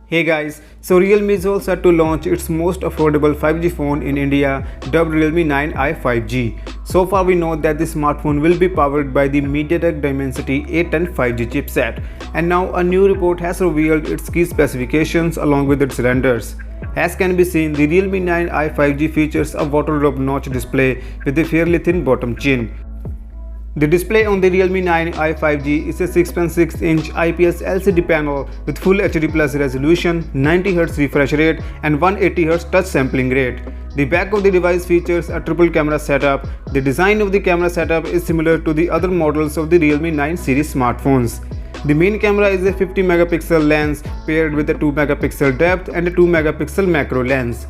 Hey guys, so Realme is all set to launch its most affordable 5G phone in India, dubbed Realme 9i 5G. So far we know that this smartphone will be powered by the MediaTek Dimensity 810 5G chipset, and now a new report has revealed its key specifications along with its renders. As can be seen, the Realme 9i 5G features a water drop notch display with a fairly thin bottom chin. The display on the Realme 9i 5G is a 6.6-inch IPS LCD panel with Full HD Plus resolution, 90Hz refresh rate and 180Hz touch sampling rate. The back of the device features a triple camera setup. The design of the camera setup is similar to the other models of the Realme 9 series smartphones. The main camera is a 50 megapixel lens paired with a 2 megapixel depth and a 2 megapixel macro lens.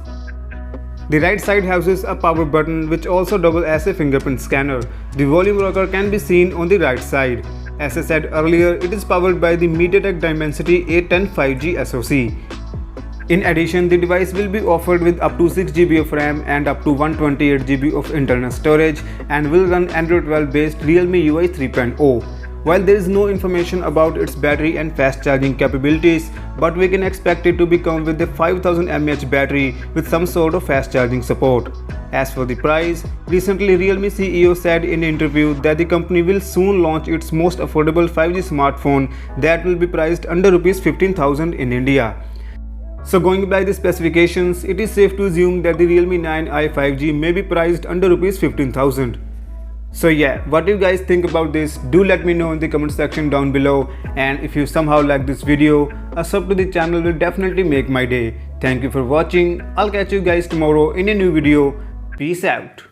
The right side houses a power button which also doubles as a fingerprint scanner. The volume rocker can be seen on the right side. As I said earlier, it is powered by the MediaTek Dimensity 810 5G SoC. In addition, the device will be offered with up to 6GB of RAM and up to 128GB of internal storage and will run Android 12 based Realme UI 3.0. While there is no information about its battery and fast charging capabilities, but we can expect it to come with a 5000 mAh battery with some sort of fast charging support. As for the price, recently Realme CEO said in an interview that the company will soon launch its most affordable 5G smartphone that will be priced under Rs 15,000 in India. So going by the specifications, it is safe to assume that the Realme 9i 5G may be priced under Rs 15,000. So yeah, what do you guys think about this? Do let me know in the comment section down below, and if you somehow like this video, a sub to the channel will definitely make my day. Thank you for watching. I'll catch you guys tomorrow in a new video. Peace out.